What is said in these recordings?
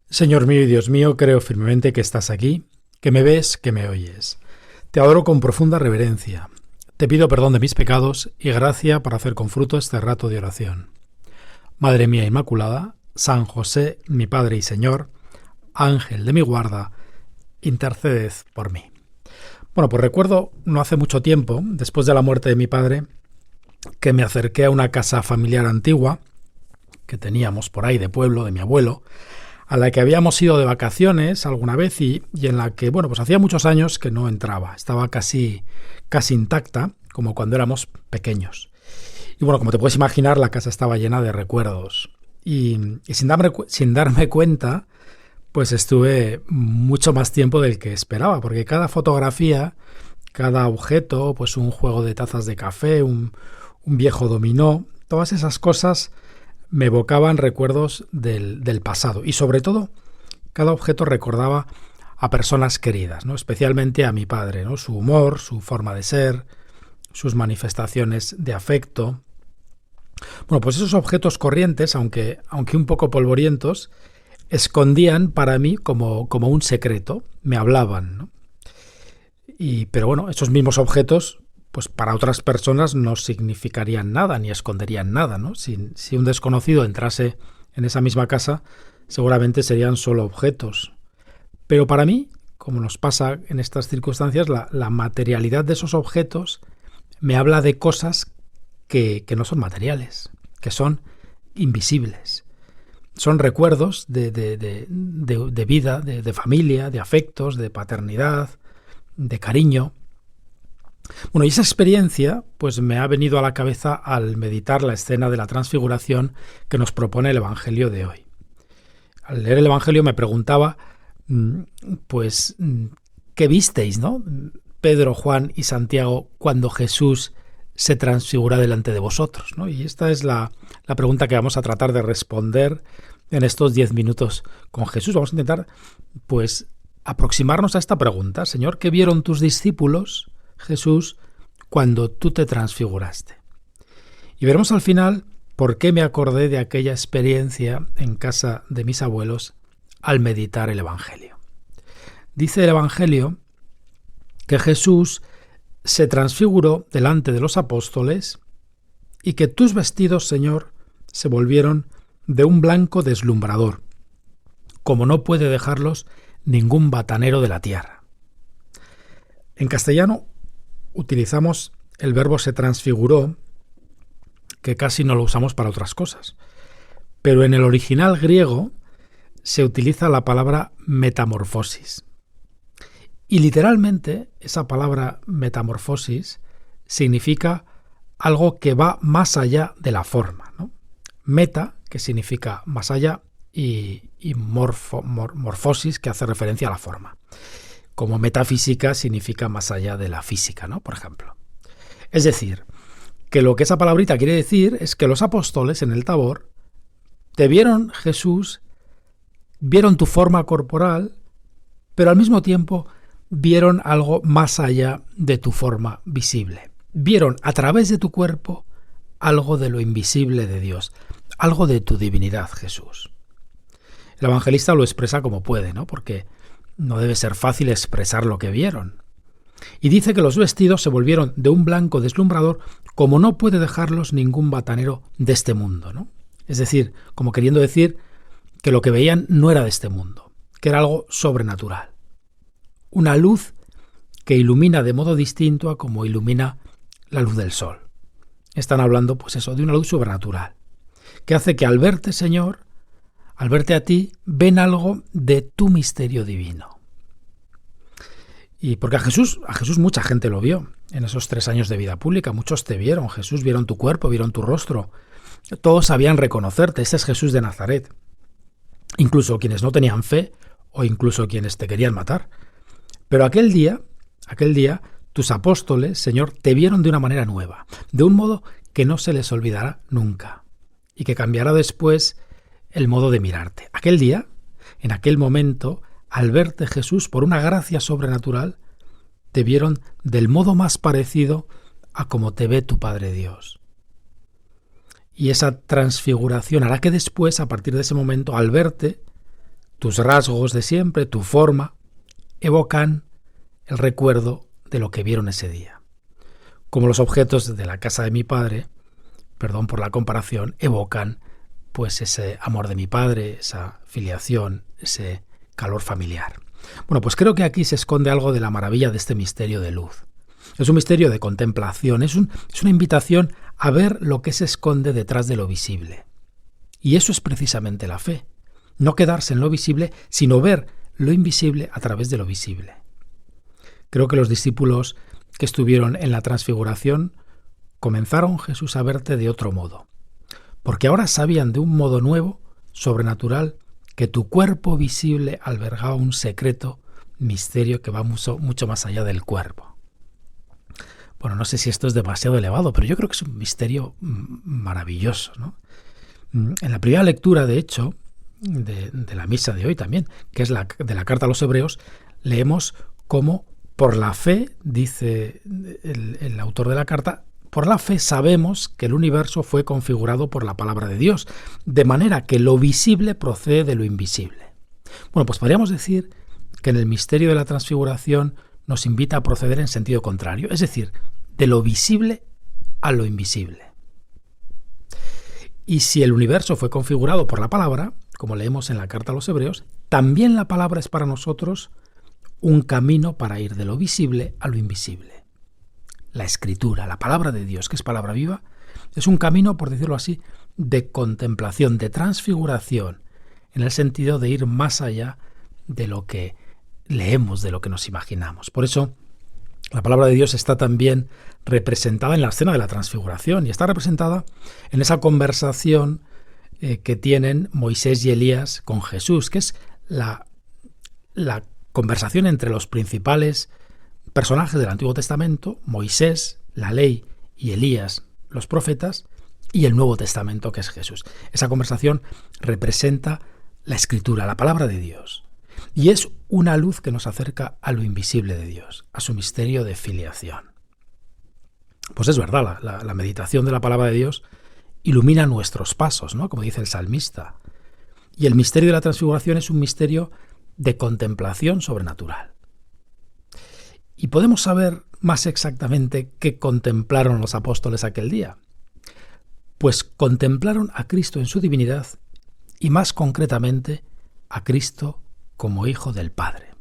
Señor mío y Dios mío, creo firmemente que estás aquí, que me ves, que me oyes. Te adoro con profunda reverencia. Te pido perdón de mis pecados y gracia para hacer con fruto este rato de oración. Madre mía Inmaculada, San José, mi Padre y Señor, Ángel de mi guarda, interceded por mí. Bueno, pues recuerdo no hace mucho tiempo, después de la muerte de mi padre, que me acerqué a una casa familiar antigua que teníamos por ahí de pueblo, de mi abuelo, a la que habíamos ido de vacaciones alguna vez y en la que, bueno, pues hacía muchos años que no entraba. Estaba casi intacta, como cuando éramos pequeños. Y bueno, como te puedes imaginar, la casa estaba llena de recuerdos. Y sin darme cuenta, pues estuve mucho más tiempo del que esperaba, porque cada fotografía, cada objeto, pues un juego de tazas de café, un viejo dominó, todas esas cosas me evocaban recuerdos del pasado y sobre todo cada objeto recordaba a personas queridas, ¿no? Especialmente a mi padre, ¿no? Su humor, su forma de ser, sus manifestaciones de afecto. Bueno, pues esos objetos corrientes, aunque un poco polvorientos, escondían para mí como un secreto, me hablaban, ¿no? Pero bueno, esos mismos objetos pues para otras personas no significarían nada, ni esconderían nada, ¿no? Si un desconocido entrase en esa misma casa, seguramente serían solo objetos. Pero para mí, como nos pasa en estas circunstancias, la materialidad de esos objetos me habla de cosas que no son materiales, que son invisibles. Son recuerdos de vida, de familia, de afectos, de paternidad, de cariño. Bueno, y esa experiencia pues me ha venido a la cabeza al meditar la escena de la transfiguración que nos propone el Evangelio de hoy. Al leer el Evangelio me preguntaba, pues, ¿qué visteis, no? Pedro, Juan y Santiago cuando Jesús se transfigura delante de vosotros, ¿no? Y esta es la pregunta que vamos a tratar de responder en estos 10 minutos con Jesús. Vamos a intentar, pues, aproximarnos a esta pregunta. Señor, ¿qué vieron tus discípulos, Jesús, cuando tú te transfiguraste? Y veremos al final por qué me acordé de aquella experiencia en casa de mis abuelos al meditar el Evangelio. Dice el Evangelio que Jesús se transfiguró delante de los apóstoles y que tus vestidos, Señor, se volvieron de un blanco deslumbrador, como no puede dejarlos ningún batanero de la tierra. En castellano utilizamos el verbo se transfiguró, que casi no lo usamos para otras cosas. Pero en el original griego se utiliza la palabra metamorfosis. Y literalmente esa palabra metamorfosis significa algo que va más allá de la forma, ¿no? Meta, que significa más allá, y morfosis, que hace referencia a la forma. Como metafísica significa más allá de la física, ¿no? Por ejemplo. Es decir, que lo que esa palabrita quiere decir es que los apóstoles en el Tabor te vieron, Jesús, vieron tu forma corporal, pero al mismo tiempo vieron algo más allá de tu forma visible. Vieron a través de tu cuerpo algo de lo invisible de Dios, algo de tu divinidad, Jesús. El evangelista lo expresa como puede, ¿no? Porque no debe ser fácil expresar lo que vieron. Y dice que los vestidos se volvieron de un blanco deslumbrador como no puede dejarlos ningún batanero de este mundo, ¿no? Es decir, como queriendo decir que lo que veían no era de este mundo, que era algo sobrenatural. Una luz que ilumina de modo distinto a como ilumina la luz del sol. Están hablando, pues eso, de una luz sobrenatural, que hace que al verte, Señor, al verte a ti, ven algo de tu misterio divino. Y porque a Jesús mucha gente lo vio en esos 3 años de vida pública. Muchos te vieron, Jesús, vieron tu cuerpo, vieron tu rostro. Todos sabían reconocerte, ese es Jesús de Nazaret. Incluso quienes no tenían fe o incluso quienes te querían matar. Pero aquel día, tus apóstoles, Señor, te vieron de una manera nueva, de un modo que no se les olvidará nunca y que cambiará después el modo de mirarte. Aquel día, en aquel momento, al verte, Jesús, por una gracia sobrenatural, te vieron del modo más parecido a como te ve tu Padre Dios. Y esa transfiguración hará que después, a partir de ese momento, al verte, Tus rasgos de siempre, tu forma, evocan el recuerdo de lo que vieron ese día. Como los objetos de la casa de mi padre, perdón por la comparación, evocan pues ese amor de mi padre, esa filiación, ese calor familiar. Bueno, pues creo que aquí se esconde algo de la maravilla de este misterio de luz. Es un misterio de contemplación, es una invitación a ver lo que se esconde detrás de lo visible. Y eso es precisamente la fe. No quedarse en lo visible, sino ver lo invisible a través de lo visible. Creo que los discípulos que estuvieron en la transfiguración comenzaron, Jesús, a verte de otro modo, porque ahora sabían de un modo nuevo, sobrenatural, que tu cuerpo visible albergaba un secreto misterio que va mucho más allá del cuerpo. Bueno, no sé si esto es demasiado elevado, pero yo creo que es un misterio maravilloso, ¿no? En la primera lectura, de hecho, de la misa de hoy también, que es de la carta a los Hebreos, leemos cómo por la fe, dice el autor de la carta, por la fe sabemos que el universo fue configurado por la palabra de Dios, de manera que lo visible procede de lo invisible. Bueno, pues podríamos decir que en el misterio de la transfiguración nos invita a proceder en sentido contrario, es decir, de lo visible a lo invisible. Y si el universo fue configurado por la palabra, como leemos en la carta a los Hebreos, también la palabra es para nosotros un camino para ir de lo visible a lo invisible. La Escritura, la palabra de Dios, que es palabra viva, es un camino, por decirlo así, de contemplación, de transfiguración, en el sentido de ir más allá de lo que leemos, de lo que nos imaginamos. Por eso, la palabra de Dios está también representada en la escena de la transfiguración y está representada en esa conversación que tienen Moisés y Elías con Jesús, que es la conversación entre los principales personajes del Antiguo Testamento, Moisés, la ley, y Elías, los profetas, y el Nuevo Testamento, que es Jesús. Esa conversación representa la Escritura, la palabra de Dios, y es una luz que nos acerca a lo invisible de Dios, a su misterio de filiación. Pues es verdad, la meditación de la palabra de Dios ilumina nuestros pasos, ¿no? Como dice el salmista. Y el misterio de la transfiguración es un misterio de contemplación sobrenatural. ¿Y podemos saber más exactamente qué contemplaron los apóstoles aquel día? Pues contemplaron a Cristo en su divinidad y más concretamente a Cristo como Hijo del Padre.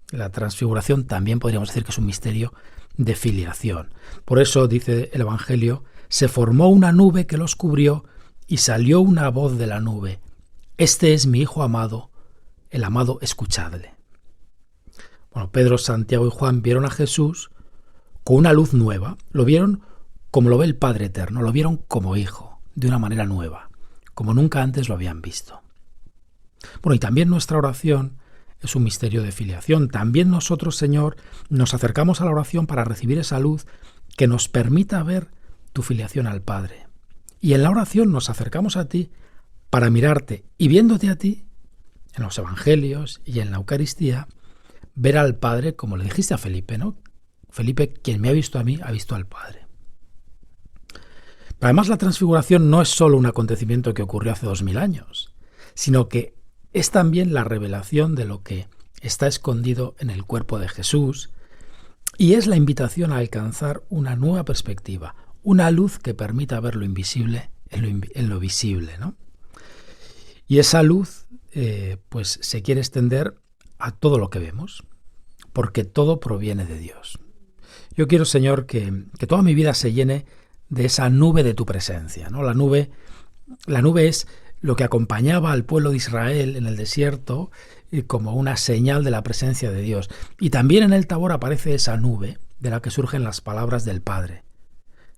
La transfiguración también podríamos decir que es un misterio de filiación. Por eso, dice el Evangelio, se formó una nube que los cubrió y salió una voz de la nube. Este es mi Hijo amado, el amado, escuchadle. Bueno, Pedro, Santiago y Juan vieron a Jesús con una luz nueva. Lo vieron como lo ve el Padre Eterno, lo vieron como Hijo, de una manera nueva, como nunca antes lo habían visto. Bueno, y también nuestra oración es un misterio de filiación. También nosotros, Señor, nos acercamos a la oración para recibir esa luz que nos permita ver tu filiación al Padre. Y en la oración nos acercamos a ti para mirarte y viéndote a ti, en los Evangelios y en la Eucaristía, ver al Padre como le dijiste a Felipe, ¿no? Felipe, quien me ha visto a mí, ha visto al Padre. Pero además la transfiguración no es solo un acontecimiento que ocurrió hace 2000 años, sino que es también la revelación de lo que está escondido en el cuerpo de Jesús y es la invitación a alcanzar una nueva perspectiva, una luz que permita ver lo invisible en lo visible, ¿no? Y esa luz pues se quiere extender a todo lo que vemos, porque todo proviene de Dios. Yo quiero, Señor, que toda mi vida se llene de esa nube de tu presencia, ¿no? La nube es lo que acompañaba al pueblo de Israel en el desierto como una señal de la presencia de Dios. Y también en el Tabor aparece esa nube de la que surgen las palabras del Padre.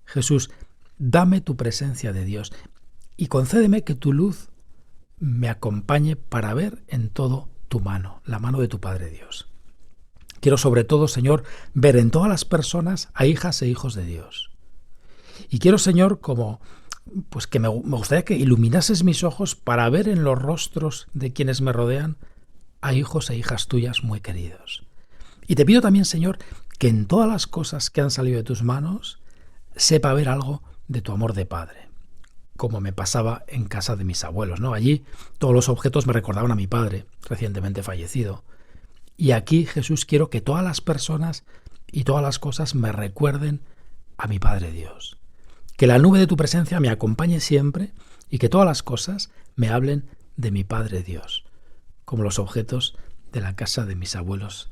Jesús, dame tu presencia de Dios y concédeme que tu luz me acompañe para ver en todo tu mano, la mano de tu Padre Dios. Quiero sobre todo, Señor, ver en todas las personas a hijas e hijos de Dios. Y quiero, Señor, pues que me gustaría que iluminases mis ojos para ver en los rostros de quienes me rodean a hijos e hijas tuyas muy queridos. Y te pido también, Señor, que en todas las cosas que han salido de tus manos sepa ver algo de tu amor de Padre. como me pasaba en casa de mis abuelos, ¿no? Allí todos los objetos me recordaban a mi padre, recientemente fallecido. Y aquí, Jesús, quiero que todas las personas y todas las cosas me recuerden a mi Padre Dios. Que la nube de tu presencia me acompañe siempre y que todas las cosas me hablen de mi Padre Dios, como los objetos de la casa de mis abuelos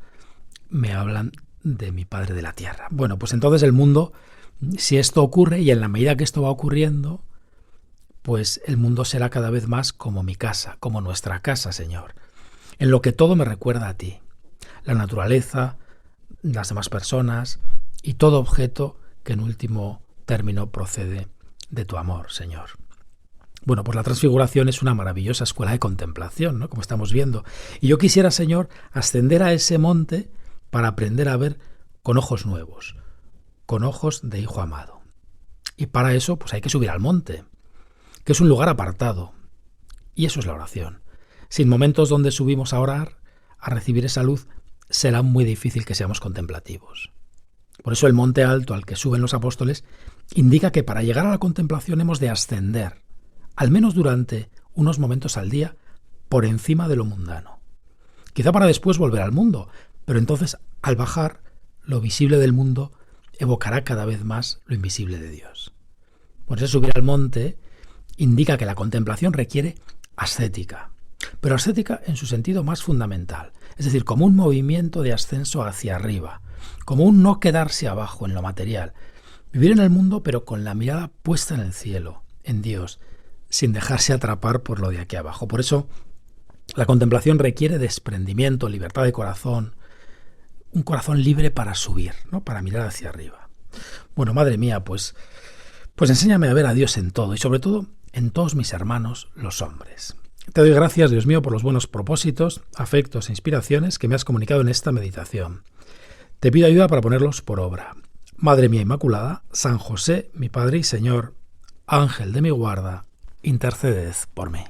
me hablan de mi Padre de la tierra. Bueno, pues entonces el mundo, si esto ocurre y en la medida que esto va ocurriendo, pues el mundo será cada vez más como mi casa, como nuestra casa, Señor, en lo que todo me recuerda a ti, la naturaleza, las demás personas y todo objeto que en último término procede de tu amor, Señor. Bueno, pues la transfiguración es una maravillosa escuela de contemplación, ¿no? Como estamos viendo. Y yo quisiera, Señor, ascender a ese monte para aprender a ver con ojos nuevos, con ojos de hijo amado. Y para eso, pues hay que subir al monte, que es un lugar apartado. Y eso es la oración. Sin momentos donde subimos a orar, a recibir esa luz, será muy difícil que seamos contemplativos. Por eso el monte alto al que suben los apóstoles indica que para llegar a la contemplación hemos de ascender, al menos durante unos momentos al día, por encima de lo mundano. Quizá para después volver al mundo, pero entonces al bajar, lo visible del mundo evocará cada vez más lo invisible de Dios. Por eso subir al monte indica que la contemplación requiere ascética, pero ascética en su sentido más fundamental, es decir, como un movimiento de ascenso hacia arriba, como un no quedarse abajo en lo material, vivir en el mundo pero con la mirada puesta en el cielo, en Dios, sin dejarse atrapar por lo de aquí abajo. Por eso la contemplación requiere desprendimiento, libertad de corazón, un corazón libre para subir, ¿no? Para mirar hacia arriba. Bueno, madre mía, pues enséñame a ver a Dios en todo y sobre todo en todos mis hermanos, los hombres. Te doy gracias, Dios mío, por los buenos propósitos, afectos e inspiraciones que me has comunicado en esta meditación. Te pido ayuda para ponerlos por obra. Madre mía Inmaculada, San José, mi Padre y Señor, Ángel de mi guarda, interceded por mí.